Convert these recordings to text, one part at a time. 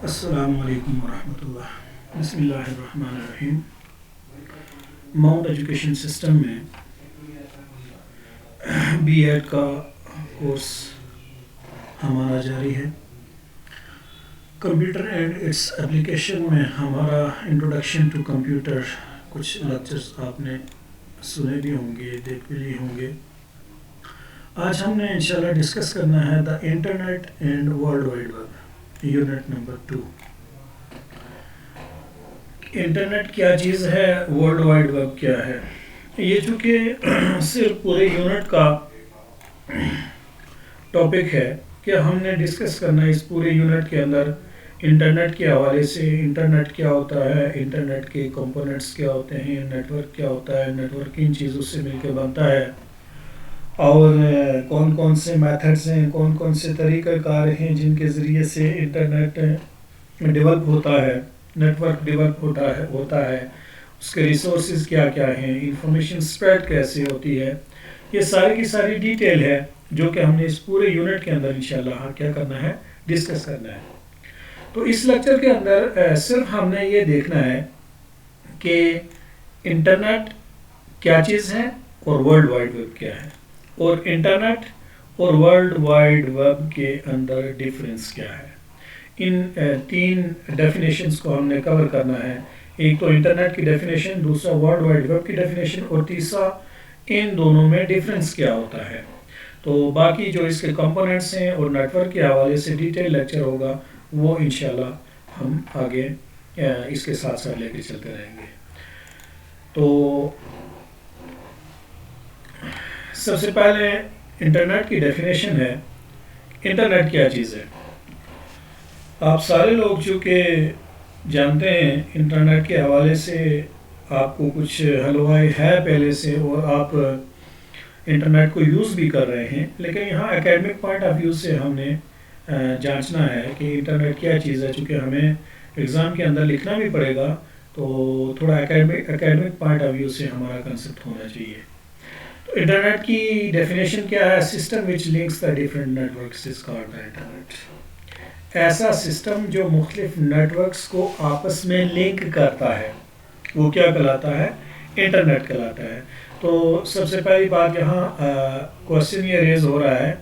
السلام علیکم ورحمۃ اللہ۔ بسم اللہ الرحمن الرحیم۔ ماؤنٹ ایجوکیشن سسٹم میں بی ایڈ کا کورس ہمارا جاری ہے۔ کمپیوٹر اینڈ اٹس اپلیکیشن میں ہمارا انٹروڈکشن ٹو کمپیوٹر کچھ لیکچرز آپ نے سنے بھی ہوں گے، دیکھ بھی ہوں گے۔ آج ہم نے انشاءاللہ ڈسکس کرنا ہے the internet and world wide web, unit number 2۔ Internet کیا چیز ہے، ورلڈ وائڈ ویب کیا ہے؟ یہ چونکہ صرف پورے یونٹ کا ٹاپک ہے کہ ہم نے ڈسکس کرنا ہے اس پورے یونٹ کے اندر انٹرنیٹ کے حوالے سے۔ انٹرنیٹ کیا ہوتا ہے، انٹرنیٹ کے کمپوننٹس کیا ہوتے ہیں، نیٹ ورک کیا ہوتا ہے، نیٹ ورک کن چیزوں سے مل کے بنتا ہے، اور کون کون سے میتھڈز ہیں، کون کون سے طریقہ کار ہیں جن کے ذریعے سے انٹرنیٹ ڈیولپ ہوتا ہے، نیٹ ورک ڈیولپ ہوتا ہے، اس کے ریسورسز کیا کیا ہیں، انفارمیشن اسپریڈ کیسے ہوتی ہے۔ یہ ساری کی ساری ڈیٹیل ہے جو کہ ہم نے اس پورے یونٹ کے اندر انشاءاللہ کیا کرنا ہے، ڈسکس کرنا ہے۔ تو اس لیکچر کے اندر صرف ہم نے یہ دیکھنا ہے کہ انٹرنیٹ کیا چیز ہے اور ورلڈ وائڈ ویب کیا ہے، اور انٹرنیٹ اور ورلڈ وائڈ ویب کے اندر ڈیفرنس کیا ہے۔ ان تین ڈیفینیشنز کو ہم نے کور کرنا ہے۔ ایک تو انٹرنیٹ کی ڈیفینیشن، دوسرا ورلڈ وائڈ ویب کی ڈیفینیشن، اور تیسرا ان دونوں میں ڈیفرنس کیا ہوتا ہے۔ تو باقی جو اس کے کمپوننٹس ہیں اور نیٹ ورک کے حوالے سے ڈیٹیل لیکچر ہوگا، وہ انشاءاللہ ہم آگے اس کے ساتھ ساتھ لے کے چلتے رہیں گے۔ تو سب سے پہلے انٹرنیٹ کی ڈیفینیشن ہے، انٹرنیٹ کیا چیز ہے۔ آپ سارے لوگ چونکہ جانتے ہیں انٹرنیٹ کے حوالے سے، آپ کو کچھ حلوائی ہے پہلے سے اور آپ انٹرنیٹ کو یوز بھی کر رہے ہیں، لیکن یہاں اکیڈمک پوائنٹ آف ویو سے ہم نے جانچنا ہے کہ انٹرنیٹ کیا چیز ہے۔ چونکہ ہمیں ایگزام کے اندر لکھنا بھی پڑے گا، تو تھوڑا اکیڈمک پوائنٹ آف ویو سے ہمارا کنسیپٹ ہونا چاہیے۔ تو انٹرنیٹ کی ڈیفینیشن کیا ہے؟ System which links the different networks is called the internet. ایسا سسٹم جو مختلف نیٹ ورکس کو آپس میں لنک کرتا ہے، وہ کیا کہلاتا ہے؟ انٹرنیٹ کہلاتا ہے۔ تو سب سے پہلی بات یہاں کوشچن یہ ریز ہو رہا ہے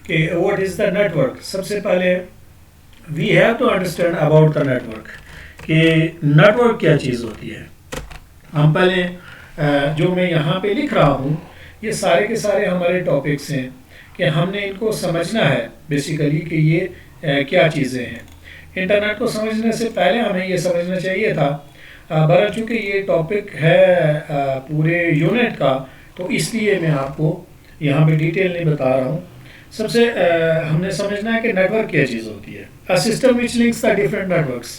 کہ what is the network. سب سے پہلے we have to understand about the network, کہ نیٹ ورک کیا چیز ہوتی ہے۔ ہم پہلے جو میں یہاں پہ لکھ رہا ہوں، یہ سارے کے سارے ہمارے ٹاپکس ہیں کہ ہم نے ان کو سمجھنا ہے بیسیکلی کہ یہ کیا چیزیں ہیں۔ انٹرنیٹ کو سمجھنے سے پہلے ہمیں یہ سمجھنا چاہیے تھا، برا چونکہ یہ ٹاپک ہے پورے یونٹ کا، تو اس لیے میں آپ کو یہاں پہ ڈیٹیل نہیں بتا رہا ہوں۔ سب سے ہم نے سمجھنا ہے کہ نیٹ ورک کیا چیز ہوتی ہے۔ A system which links the different networks،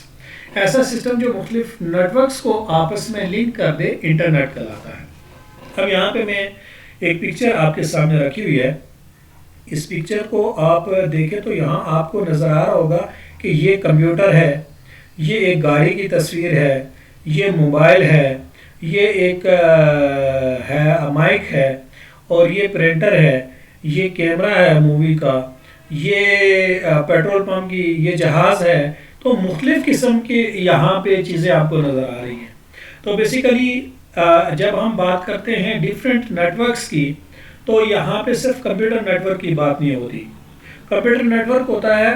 ایسا سسٹم جو مختلف نیٹ ورکس کو آپس میں لنک کر دے، انٹرنیٹ کہلاتا ہے۔ اب یہاں پہ میں ایک پکچر آپ کے سامنے رکھی ہوئی ہے۔ اس پکچر کو آپ دیکھیں تو یہاں آپ کو نظر آ رہا ہوگا کہ یہ کمپیوٹر ہے، یہ ایک گاڑی کی تصویر ہے، یہ موبائل ہے، یہ ایک ہے مائک ہے، اور یہ پرنٹر ہے، یہ کیمرہ ہے مووی کا، یہ پیٹرول پمپ کی یہ جہاز ہے۔ تو مختلف قسم کی یہاں پہ چیزیں آپ کو نظر آ رہی ہیں۔ تو بیسیکلی جب ہم بات کرتے ہیں ڈیفرنٹ نیٹ ورکس کی، تو یہاں پہ صرف کمپیوٹر نیٹ ورک کی بات نہیں ہوتی۔ کمپیوٹر نیٹ ورک ہوتا ہے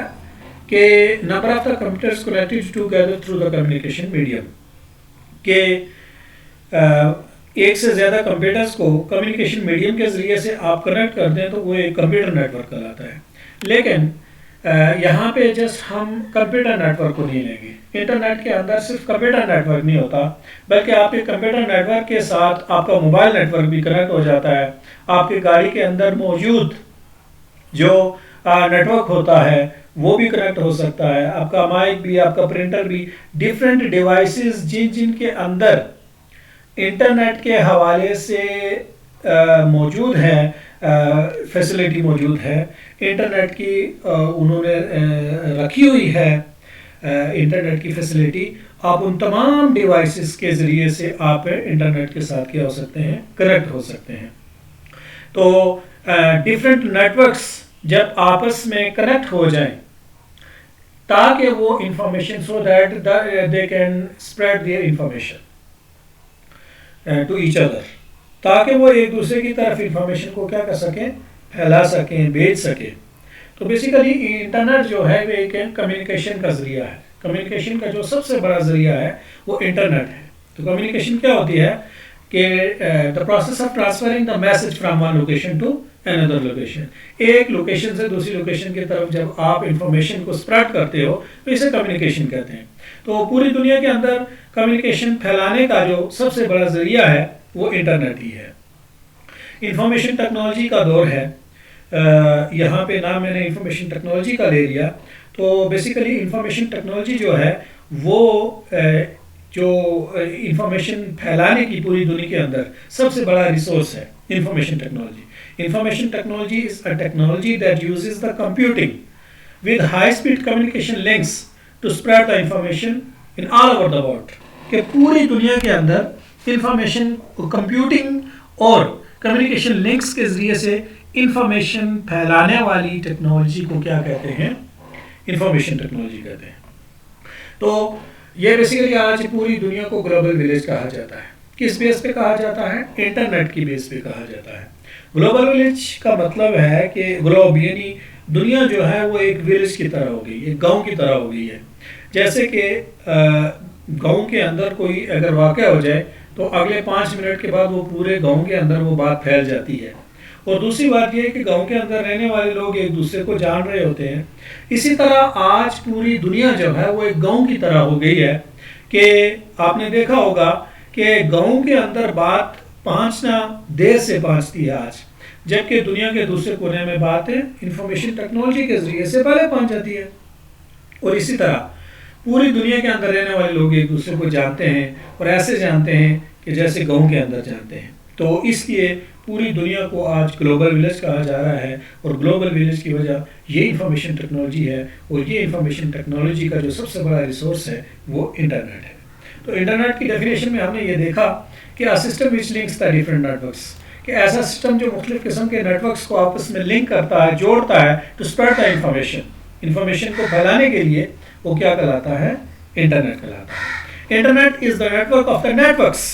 کہ number of the computers connected together through the communication medium, کہ ایک سے زیادہ کمپیوٹرز کو کمیونیکیشن میڈیم کے ذریعے سے آپ کنیکٹ کرتے ہیں تو وہ ایک کمپیوٹر نیٹ ورک کہلاتا ہے۔ لیکن یہاں پہ جسٹ ہم کمپیوٹر نیٹ ورک کو نہیں لیں گے۔ انٹرنیٹ کے اندر صرف کمپیوٹر نیٹ ورک نہیں ہوتا، بلکہ آپ کے کمپیوٹر نیٹ ورک کے ساتھ آپ کا موبائل نیٹ ورک بھی کنیکٹ ہو جاتا ہے۔ آپ کی گاڑی کے اندر موجود جو نیٹ ورک ہوتا ہے وہ بھی کنیکٹ ہو سکتا ہے، آپ کا مائک بھی، آپ کا پرنٹر بھی، ڈیفرنٹ ڈیوائسز جن کے اندر انٹرنیٹ کے حوالے سے موجود ہیں، فیسلٹی موجود ہے، انٹرنیٹ کی انہوں نے رکھی ہوئی ہے انٹرنیٹ کی فیسلٹی۔ آپ ان تمام ڈیوائسز کے ذریعے سے آپ انٹرنیٹ کے ساتھ کیا ہو سکتے ہیں، کنیکٹ ہو سکتے ہیں۔ تو ڈیفرنٹ نیٹ ورکس جب آپس میں کنیکٹ ہو جائیں، تاکہ وہ information so that they can spread their information to each other, تاکہ وہ ایک دوسرے کی طرف انفارمیشن کو کیا کر سکیں, پھیلا سکیں, بھیج سکیں. تو بیسیکلی انٹرنیٹ جو ہے وہ ایک کمیونیکیشن کا ذریعہ ہے. کمیونیکیشن کا جو سب سے بڑا ذریعہ ہے وہ انٹرنیٹ ہے. تو کمیونیکیشن کیا ہوتی ہے کہ the process of transferring the message from one location to another location. ایک لوکیشن سے دوسری لوکیشن کی طرف جب آپ انفارمیشن کو اسپریڈ کرتے ہو تو اسے کمیونیکیشن کہتے ہیں. تو پوری دنیا کے اندر کمیونیکیشن پھیلانے کا جو سب سے بڑا ذریعہ ہے وہ انٹرنیٹ ہی ہے. انفارمیشن ٹیکنالوجی کا دور ہے. یہاں پہ نام میں نے انفارمیشن ٹیکنالوجی کا لے لیا. تو بیسیکلی انفارمیشن ٹیکنالوجی جو ہے وہ جو انفارمیشن پھیلانے کی پوری دنیا کے اندر سب سے بڑا ریسورس ہے information technology. Information technology is a technology that uses the computing with high-speed communication links to spread the information in all over the world. کہ پوری دنیا کے اندر انفارمیشن کمپیوٹنگ اور کمیونیکیشن لنکس کے ذریعے سے انفارمیشن پھیلانے والی ٹیکنالوجی کو کیا کہتے ہیں, انفارمیشن ٹیکنالوجی کہتے ہیں. تو یہ بیسیکلی آج پوری دنیا کو گلوبل ولیج کہا جاتا ہے. کس بیس پہ کہا جاتا ہے؟ انٹرنیٹ کی بیس پہ کہا جاتا ہے. گلوبل ولیج کا مطلب ہے کہ گلوب یعنی دنیا جو ہے وہ ایک ولیج کی طرح ہو گئی, ایک گاؤں کی طرح ہو گئی ہے. جیسے کہ گاؤں کے اندر کوئی اگر واقعہ ہو جائے تو اگلے 5 منٹ کے بعد وہ پورے گاؤں کے اندر وہ بات پھیل جاتی ہے. اور دوسری بات یہ ہے کہ گاؤں کے اندر رہنے والے لوگ ایک دوسرے کو جان رہے ہوتے ہیں. اسی طرح آج پوری دنیا جو ہے وہ ایک گاؤں کی طرح ہو گئی ہے کہ آپ نے دیکھا ہوگا کہ گاؤں کے اندر بات پہنچنا دیر سے پہنچتی ہے آج, جبکہ دنیا کے دوسرے کونے میں باتیں انفارمیشن ٹیکنالوجی کے ذریعے سے پہلے پہنچ جاتی ہے. اور اسی طرح پوری دنیا کے اندر رہنے والے لوگ ایک دوسرے کو جانتے ہیں اور ایسے جانتے ہیں کہ جیسے گاؤں کے اندر جانتے ہیں. تو اس لیے پوری دنیا کو آج گلوبل ولیج کہا جا رہا ہے. اور گلوبل ولیج کی وجہ یہ انفارمیشن ٹیکنالوجی ہے, اور یہ انفارمیشن ٹیکنالوجی کا جو سب سے بڑا ریسورس ہے وہ انٹرنیٹ ہے. تو انٹرنیٹ کی ڈیفینیشن میں ہم نے یہ دیکھا کہ a system which links the different networks, کہ ایسا سسٹم جو مختلف قسم کے نیٹ ورکس کو آپس میں لنک کرتا ہے, جوڑتا ہے, to spread the information, information کو پھیلانے کے لیے وہ کیا کہلاتا ہے, انٹرنیٹ کہلاتا ہے. Internet is the network of the networks.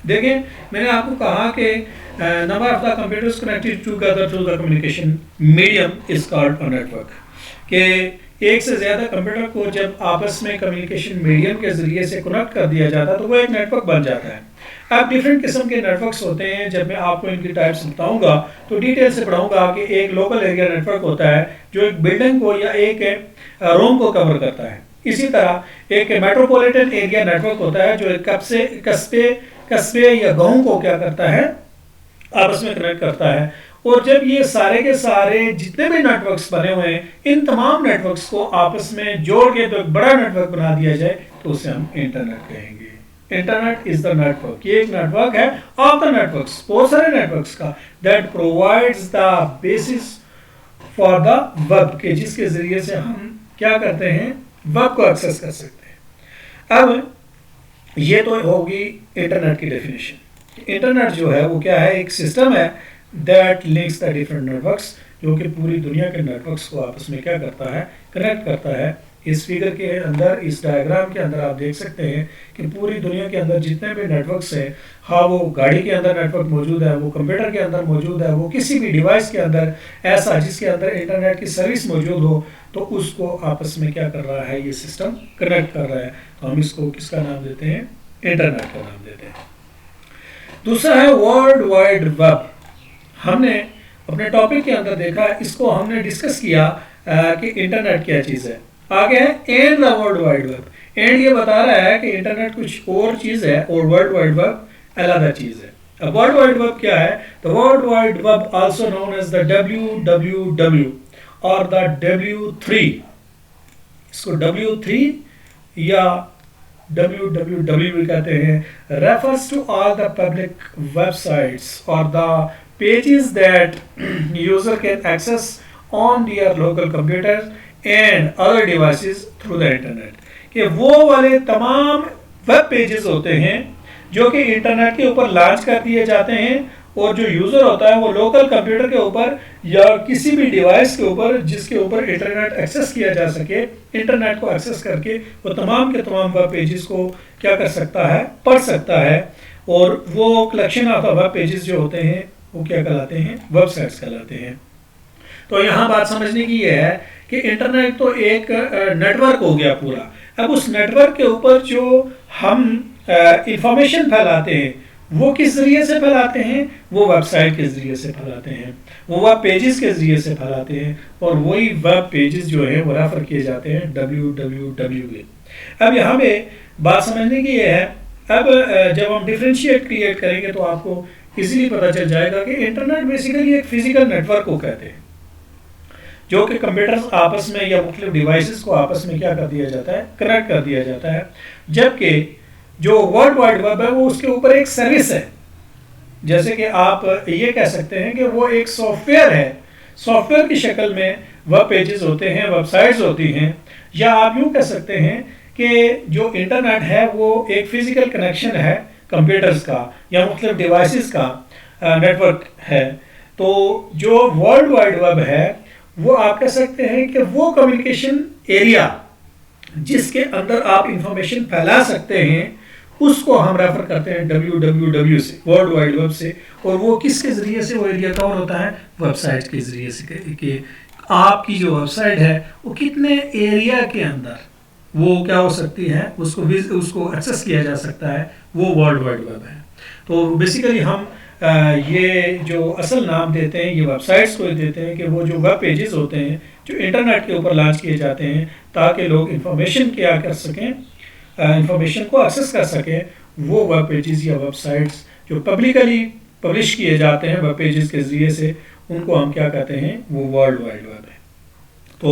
دیکھیں میں نے آپ کو کہا کہ number of the computers connected together through the communication medium is called a network. کہ ایک سے زیادہ کمپیوٹر کو جب آپس میں کمیونیکیشن میڈیم کے ذریعے سے کنیکٹ کر دیا جاتا ہے تو وہ ایک نیٹ ورک بن جاتا ہے. اب ڈفرینٹ قسم کے نیٹ ورکس ہوتے ہیں. جب میں آپ کو ان کی ٹائپس بتاؤں گا تو ڈیٹیل سے پڑھاؤں گا کہ ایک لوکل ایریا نیٹ ورک ہوتا ہے جو ایک بلڈنگ کو یا ایک روم کو کور کرتا ہے. اسی طرح ایک میٹروپولیٹن ایریا نیٹ ورک ہوتا ہے جو ایک قصبے یا گاؤں کو کیا کرتا ہے, آپس میں کنیکٹ کرتا ہے. اور جب یہ سارے کے سارے جتنے بھی نیٹ ورکس بنے ہوئے ہیں ان تمام نیٹ ورکس کو آپس میں جوڑ کے تو ایک بڑا نیٹ ورک بنا دیا جائے تو اسے ہم انٹرنیٹ کہیں گے. Internet is the network. یہ ایک نیٹ ورک ہے آف دا نیٹ ورکس, بہت سارے نیٹ ورکس کا, that provides the basis for the web, کہ جس کے ذریعے سے ہم کیا کرتے ہیں, ویب کو ایکسس کر سکتے ہیں. اب یہ تو ہوگی انٹرنیٹ کی ڈیفینیشن. انٹرنیٹ جو ہے وہ کیا ہے, ایک سسٹم ہے that links the different networks, جو کہ پوری دنیا کے نیٹ ورکس کو آپس میں کیا کرتا ہے, کنیکٹ کرتا ہے. اس فگر کے اندر, اس ڈائیگرام کے اندر آپ دیکھ سکتے ہیں کہ پوری دنیا کے اندر جتنے بھی نیٹ ورکس ہیں, ہاں وہ گاڑی کے اندر نیٹ ورک موجود ہے, وہ کمپیوٹر کے اندر موجود ہے, وہ کسی بھی ڈیوائس کے اندر ایسا جس کے اندر انٹرنیٹ کی سروس موجود ہو تو اس کو آپس میں کیا کر رہا ہے, یہ سسٹم کنیکٹ کر رہا ہے. تو ہم اس کو کس کا نام دیتے ہیں, انٹرنیٹ کا نام دیتے ہیں. دوسرا ہے ورلڈ وائڈ ویب. ہم نے اپنے ٹاپک کے اندر دیکھا, اس کو ہم نے ڈسکس کیا کہ انٹرنیٹ کیا چیز ہے. آگے ہے and the world wide web. And یہ بتا رہا ہے کہ انٹرنیٹ کچھ اور چیز ہے اور ورلڈ وائڈ ویب علیحدہ چیز ہے. اب ورلڈ وائڈ ویب کیا ہے؟ The world wide web also known as the WWW اور دا W3. اس کو W3 یا WWW بھی کہتے ہیں. refers to all the public websites or the pages that user can access on their local computers and other devices through the internet. کہ وہ والے تمام ویب پیجز ہوتے ہیں جو کہ انٹرنیٹ کے اوپر لانچ کر دیے جاتے ہیں اور جو یوزر ہوتا ہے وہ لوکل کمپیوٹر کے اوپر یا کسی بھی ڈیوائس کے اوپر جس کے اوپر انٹرنیٹ ایکسیس کیا جا سکے، انٹرنیٹ کو ایکسیس کر کے وہ تمام کے تمام ویب پیجز کو کیا کر سکتا ہے، پڑھ سکتا ہے. اور وہ کلیکشن آف ویب پیجز جو ہوتے ہیں وہ کیا کہلاتے ہیں، ویب سائٹس کہلاتے ہیں. تو یہاں بات سمجھنے کی یہ ہے کہ انٹرنیٹ تو ایک نیٹ ورک ہو گیا پورا. اب اس نیٹ ورک کے اوپر جو ہم انفارمیشن پھیلاتے ہیں وہ کس ذریعے سے پھیلاتے ہیں، وہ ویب سائٹ کے ذریعے سے پھیلاتے ہیں، وہ ویب پیجز کے ذریعے سے پھیلاتے ہیں، اور وہی ویب پیجز جو ہیں وہ ریفر کیے جاتے ہیں www کے. اب یہاں پہ بات سمجھنے کی یہ ہے، اب جب ہم ڈیفرینشیٹ کریٹ کریں گے تو آپ کو ایزیلی پتہ چل جائے گا کہ انٹرنیٹ بیسیکلی ایک فزیکل نیٹ ورک کو کہتے ہیں جو کہ کمپیوٹرز آپس میں یا مختلف ڈیوائسز کو آپس میں کیا کر دیا جاتا ہے، کنیکٹ کر دیا جاتا ہے. جبکہ جو ورلڈ وائڈ ویب ہے وہ اس کے اوپر ایک سروس ہے. جیسے کہ آپ یہ کہہ سکتے ہیں کہ وہ ایک سافٹ ویئر ہے، سافٹ ویئر کی شکل میں ویب پیجز ہوتے ہیں، ویب سائٹس ہوتی ہیں. یا آپ یوں کہہ سکتے ہیں کہ جو انٹرنیٹ ہے وہ ایک فزیکل کنیکشن ہے کمپیوٹرز کا یا مختلف ڈیوائسز کا نیٹ ورک ہے. تو جو ورلڈ وائڈ ویب ہے وہ آپ کہہ سکتے ہیں کہ وہ کمیونیکیشن ایریا جس کے اندر آپ انفارمیشن پھیلا سکتے ہیں اس کو ہم ریفر کرتے ہیں www سے، ورلڈ وائڈ ویب سے. اور وہ کس کے ذریعے سے وہ ایریا کور ہوتا ہے، ویب سائٹ کے ذریعے سے، کہ آپ کی جو ویب سائٹ ہے وہ کتنے ایریا کے اندر وہ کیا ہو سکتی ہے، اس کو ایکسیس کیا جا سکتا ہے، وہ ورلڈ وائڈ ویب ہے. تو بیسیکلی ہم یہ جو اصل نام دیتے ہیں یہ ویب سائٹس کو دیتے ہیں کہ وہ جو ویب پیجز ہوتے ہیں جو انٹرنیٹ کے اوپر لانچ کیے جاتے ہیں تاکہ لوگ انفارمیشن کیا کر سکیں، انفارمیشن کو ایکسیس کر سکیں، وہ ویب پیجز یا ویب سائٹس جو پبلکلی پبلش کیے جاتے ہیں ویب پیجز کے ذریعے سے، ان کو ہم کیا کہتے ہیں، وہ ورلڈ وائڈ ویب ہے. تو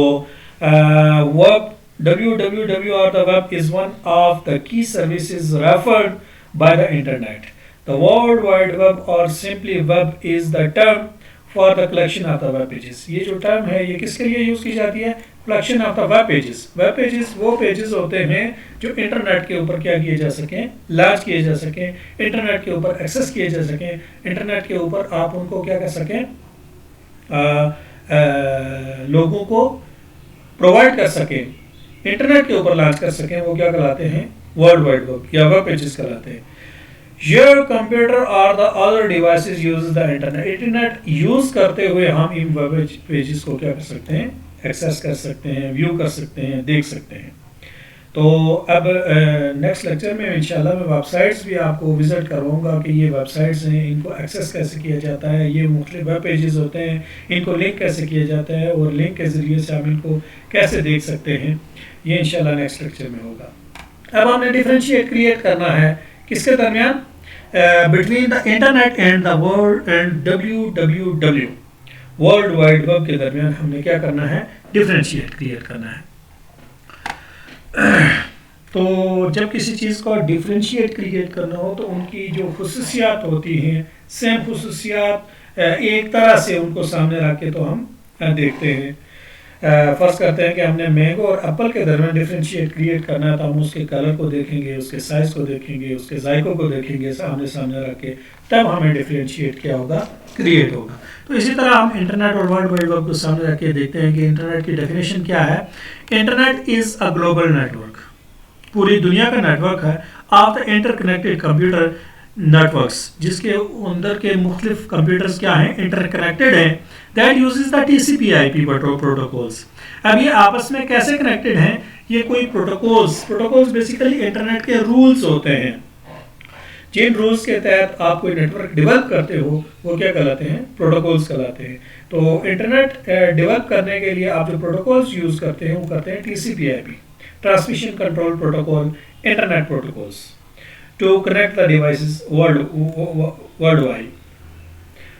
www or the web is one of the key services referred by the internet. The World Wide Web or simply web is the term for the collection of the web pages. یہ جو term ہے یہ کس کے لیے use کی جاتی ہے، collection of the web pages. Web pages وہ پیجز ہوتے ہیں جو انٹرنیٹ کے اوپر کیا کیے جا سکیں، لانچ کیے جا سکیں، انٹرنیٹ کے اوپر ایکسیس کیے جا سکیں، انٹرنیٹ کے اوپر آپ ان کو کیا کر سکیں، لوگوں کو پرووائڈ کر سکیں، انٹرنیٹ کے اوپر لانچ کر سکیں. وہ کیا کہلاتے ہیں، ورلڈ وائڈ ویب یا ویب پیجز کہلاتے ہیں. Your computer or the other devices uses the internet. Internet use کرتے ہوئے ہم ان ویب پیجز کو کیا کر سکتے ہیں، ایکسیس کر سکتے ہیں، ویو کر سکتے ہیں، دیکھ سکتے ہیں. تو اب نیکسٹ لیکچر میں انشاءاللہ میں ویب سائٹس بھی آپ کو وزٹ کرواؤں گا کہ یہ ویب سائٹس ہیں، ان کو ایکسیس کیسے کیا جاتا ہے، یہ مختلف ویب پیجز ہوتے ہیں، ان کو لنک کیسے کیا جاتا ہے اور لنک کے ذریعے سے ہم ان کو کیسے دیکھ سکتے ہیں. یہ انشاءاللہ نیکسٹ لیکچر میں ہوگا. اب ہم نے ڈیفرینشیٹ کریٹ کرنا ہے کس کے درمیان، between the internet and the world and www world wide web کے درمیان ہم نے کیا کرنا ہے، ڈیفرینشیٹ کریٹ کرنا ہے. تو جب کسی چیز کو ڈیفرینشیٹ کریٹ کرنا ہو تو ان کی جو خصوصیات ہوتی ہیں، سیم خصوصیات ایک طرح سے ان کو سامنے رکھ کے تو ہم دیکھتے ہیں. فرض کرتے ہیں کہ ہم نے مینگو اور ایپل کے درمیان ڈیفرینشیٹ کریٹ کرنا ہے تو ہم اس کے کلر کو دیکھیں گے، اس کے سائز کو دیکھیں گے، اس کے ذائقوں کو دیکھیں گے سامنے رکھ کے، تب ہمیں ڈیفرینشیٹ کیا ہوگا، کریٹ ہوگا. تو اسی طرح ہم انٹرنیٹ اور ورلڈ وائڈ ویب کو سامنے رکھ کے دیکھتے ہیں کہ انٹرنیٹ کی ڈیفینیشن کیا ہے. Internet is a global network, پوری دنیا کا نیٹ ورک ہے، of the interconnected computer networks, جس کے اندر کے مختلف کمپیوٹرز کیا ہیں، انٹر کنیکٹڈ ہیں. That uses the TCP/IP protocols. اب یہ آپس میں کیسے کنیکٹڈ ہیں، یہ کوئی پروٹوکولز بیسیکلی انٹرنیٹ کے رولز ہوتے ہیں. جن رولز کے تحت آپ کوئی نیٹ ورک ڈیولپ کرتے ہو وہ کیا کہلاتے ہیں، پروٹوکولز کہلاتے ہیں. تو انٹرنیٹ ڈیولپ کرنے کے لیے آپ جو پروٹوکولز یوز کرتے ہیں وہ کرتے ہیں TCP/IP، transmission control protocol, internet protocols to connect the devices world wide.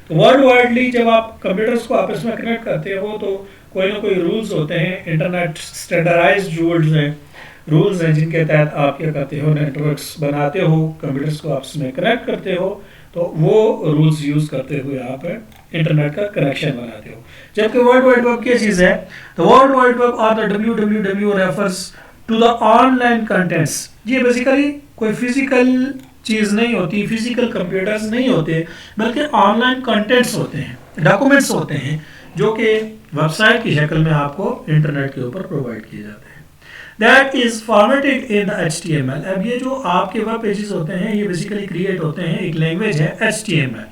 تو ورلڈ وائڈلی جب آپ کمپیوٹرز کو آپس میں کنیکٹ کرتے ہو تو کوئی نہ کوئی رولز ہوتے ہیں، انٹرنیٹ اسٹینڈرڈائزڈ رولز ہیں جن کے تحت آپ کیا کرتے ہو، نیٹ ورکس بناتے ہو، کمپیوٹرز کو آپس میں کنیکٹ کرتے ہو. تو وہ رولز یوز کرتے ہوئے آپ انٹرنیٹ کا کنیکشن بناتے ہو. جبکہ ورلڈ وائڈ ویب کیا چیز ہے، تو ورلڈ وائڈ ویب اور the www refers to the online contents. یہ بیسیکلی کوئی فزیکل چیز نہیں ہوتی، فزیکل کمپیوٹرز نہیں ہوتے، بلکہ آن لائن کنٹینٹس ہوتے ہیں، ڈاکومنٹس ہوتے ہیں جو کہ ویب سائٹ کی شکل میں آپ کو انٹرنیٹ کے اوپر پرووائڈ کیے جاتے ہیں. That is formatted in the HTML. اب یہ جو آپ کے ویب پیجز ہوتے ہیں یہ بیسیکلی کریٹ ہوتے ہیں، ایک لینگویج ہے HTML،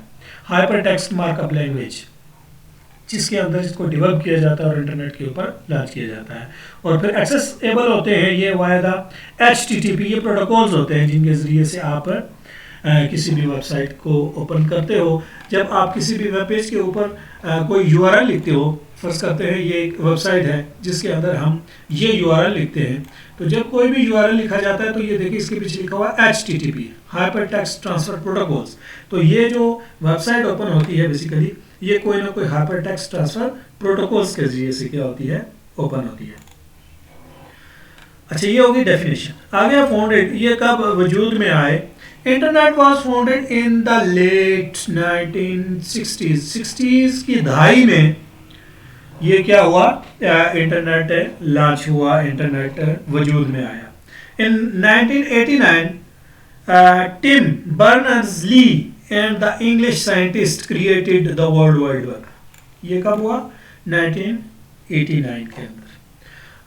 hyper text mark up language, جس کے اندر اس کو ڈیولپ کیا جاتا ہے اور انٹرنیٹ کے اوپر لانچ کیا جاتا ہے. اور پھر ایکسیسیبل ہوتے ہیں یہ واحدہ HTTP، یہ پروٹوکولز ہوتے ہیں جن کے ذریعے سے آپ کسی بھی ویب سائٹ کو اوپن کرتے ہو. جب آپ کسی بھی ویب پیج کے اوپر کوئی URL لکھتے ہو، فرض کرتے ہیں یہ ایک ویب سائٹ ہے جس کے اندر ہم یہ URL لکھتے ہیں، تو جب کوئی بھی URL لکھا جاتا ہے تو یہ دیکھیں اس کے پیچھے لکھا ہوا HTTP، hypertext transfer protocols. تو یہ جو ویب سائٹ اوپن ہوتی ہے بیسیکلی یہ کوئی نہ کوئی ہائپر ٹیکسٹ ٹرانسفر پروٹوکولز کے ذریعے سے کیا ہوتی ہے، اوپن ہوتی ہے. اچھا یہ ہوگی ڈیفینیشن. آگے فاؤنڈیڈ، یہ کب وجود میں آئے؟ Internet was founded in the late 1960s، 60s کی دہائی میں یہ کیا ہوا، انٹرنیٹ لانچ ہوا، انٹرنیٹ وجود میں آیا. In 1989 Tim Berners Lee and the English scientist created the world wide web. یہ کب ہوا؟ 1989 کے اندر.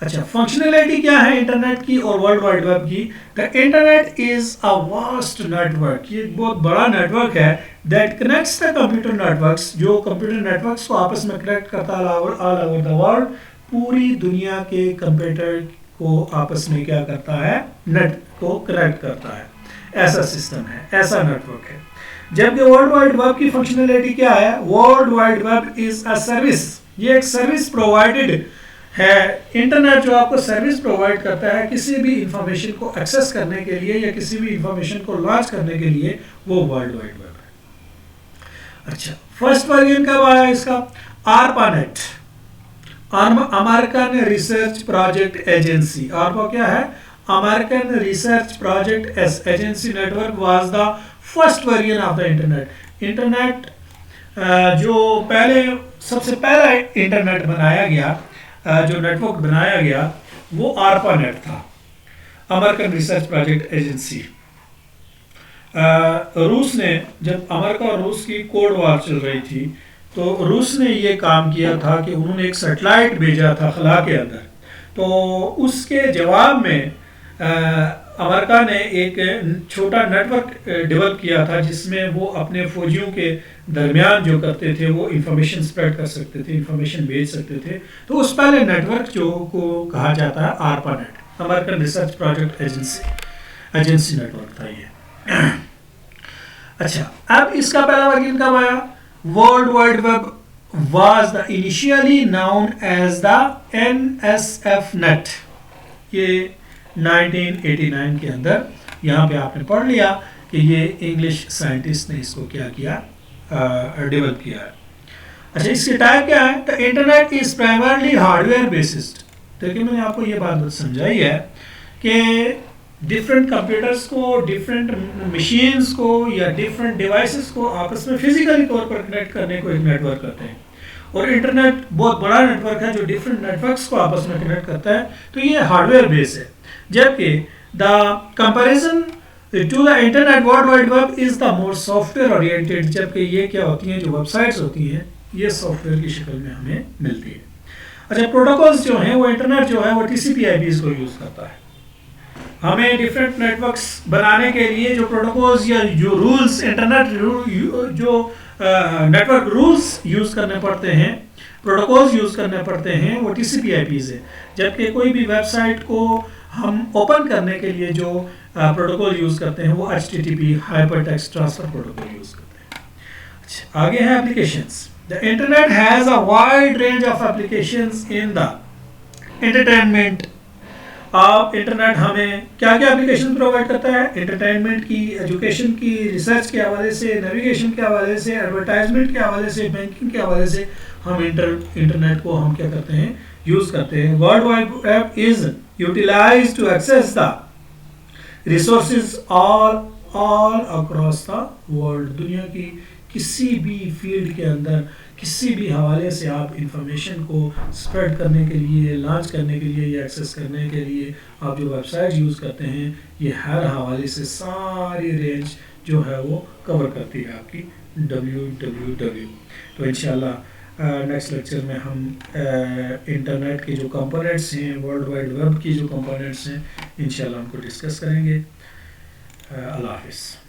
اچھا فنکشنلٹی کیا ہے انٹرنیٹ کی اور ورلڈ وائڈ ویب کی؟ The internet is a vast network, یہ ایک بہت بڑا نیٹ ورک ہے. That connects the computer networks, جو کمپیوٹر نیٹ ورکس کو آپس میں کنیکٹ کرتا ہے آل اوور دا ورلڈ، پوری دنیا کے کمپیوٹر کو آپس میں کیا کرتا ہے، نیٹ کو کنیکٹ کرتا ہے. ایسا سسٹم ہے، ایسا نیٹ ورک ہے. جبکہ ورلڈ وائڈ ویب کی فنکشنلٹی کیا ہے؟ World wide web is a service, یہ ایک سروس پرووائڈڈ ہے. انٹرنیٹ جو آپ کو سروس پرووائڈ کرتا ہے کسی بھی انفارمیشن کو ایکسیس کرنے کے لیے یا کسی بھی انفارمیشن کو لانچ کرنے کے لیے، وہ ورلڈ وائڈ ویب ہے. اچھا فرسٹ ورژن کب آیا اس کا؟ ARPA net, American research project agency. ARPA کیا ہے؟ American research project agency network was the first version of the internet. Internet جو پہلے سب سے پہلا انٹرنیٹ بنایا گیا، جو نیٹ ورک بنایا گیا وہ ARPA نیٹ تھا، امریکن ریسرچ پروجیکٹ ایجنسی. روس نے، جب امریکہ اور روس کی کوڈ وار چل رہی تھی تو روس نے یہ کام کیا تھا کہ انہوں نے ایک سیٹلائٹ بھیجا تھا خلا کے اندر، تو اس کے جواب میں امریکہ نے ایک چھوٹا نیٹ ورک ڈیولپ کیا تھا جس میں وہ اپنے فوجیوں کے درمیان جو کرتے تھے وہ انفارمیشن سپریڈ کر سکتے تھے، انفارمیشن بھیج سکتے تھے. تو اس پہلے نیٹ ورک جو کو کہا جاتا ہے ARPA net, American research project agency network تھا یہ. اچھا اب اس کا پہلا ورژن کب آیا؟ World wide web was the initially known as the NSF net. یہ 1989 کے اندر یہاں پہ آپ نے پڑھ لیا کہ یہ انگلش سائنٹسٹ نے اس کو کیا کیا، ڈیولپ کیا ہے. اچھا اس کے ٹائپ کیا ہے؟ The internet is primarily hard where based. دیکھیں میں نے آپ کو یہ بات سمجھائی ہے کہ ڈفرینٹ کمپیوٹرز کو، ڈفرینٹ مشینز کو یا ڈفرینٹ ڈیوائسز کو آپس میں فزیکلی طور پر کنیکٹ کرنے کو ایک نیٹ ورک کرتے ہیں، اور انٹرنیٹ بہت بڑا نیٹ ورک ہے جو ڈفرینٹ نیٹ ورکس کو آپس میں کنیکٹ کرتا ہے. تو یہ ہارڈ ویئر بیس ہے. جبکہ the comparison to the internet world wide web is the more software oriented. جبکہ یہ کیا ہوتی ہیں، جو ویب سائٹس ہوتی ہیں یہ سافٹ ویئر کی شکل میں ہمیں ملتی ہے. اچھا پروٹوکولز جو ہیں، وہ انٹرنیٹ جو ہے وہ TCP/IPs کو یوز کرتا ہے. ہمیں ڈفرینٹ نیٹ ورکس بنانے کے لیے جو پروٹوکولز یا جو رولز، انٹرنیٹ جو نیٹ ورک رولز یوز کرنے پڑتے ہیں، پروٹوکولز یوز کرنے پڑتے ہیں، وہ TCP/IPs ہے. جبکہ کوئی بھی ویب سائٹ کو ہم اوپن کرنے کے لیے جو پروٹوکول یوز کرتے ہیں وہ HTTP، hypertext transfer protocol use کرتے ہیں. اچھا آگے ہیں applications. The internet has a wide range of applications in the entertainment. آپ انٹرنیٹ ہمیں کیا کیا اپلیکیشن پرووائڈ کرتا ہے؟ انٹرٹینمنٹ کی، ایجوکیشن کی، ریسرچ کے حوالے سے، نیویگیشن کے حوالے سے، ایڈورٹائزمنٹ کے حوالے سے، بینکنگ کے حوالے سے ہم انٹرنیٹ کو ہم کیا کرتے ہیں، یوز کرتے ہیں. World wide web is utilized to access the resources all across the world. دنیا کی کسی بھی فیلڈ کے اندر کسی بھی حوالے سے آپ انفارمیشن کو اسپریڈ کرنے کے لیے، لانچ کرنے کے لیے یا ایکسیس کرنے کے لیے آپ جو ویب سائٹ یوز کرتے ہیں، یہ ہر حوالے سے ساری رینج جو ہے وہ کور کرتی ہے آپ کی www۔ تو انشاءاللہ نیکسٹ لیکچر میں ہم انٹرنیٹ کے جو کمپوننٹس ہیں، ورلڈ وائڈ ویب کی جو کمپوننٹس ہیں، انشاءاللہ ان کو ڈسکس کریں گے۔ اللہ حافظ۔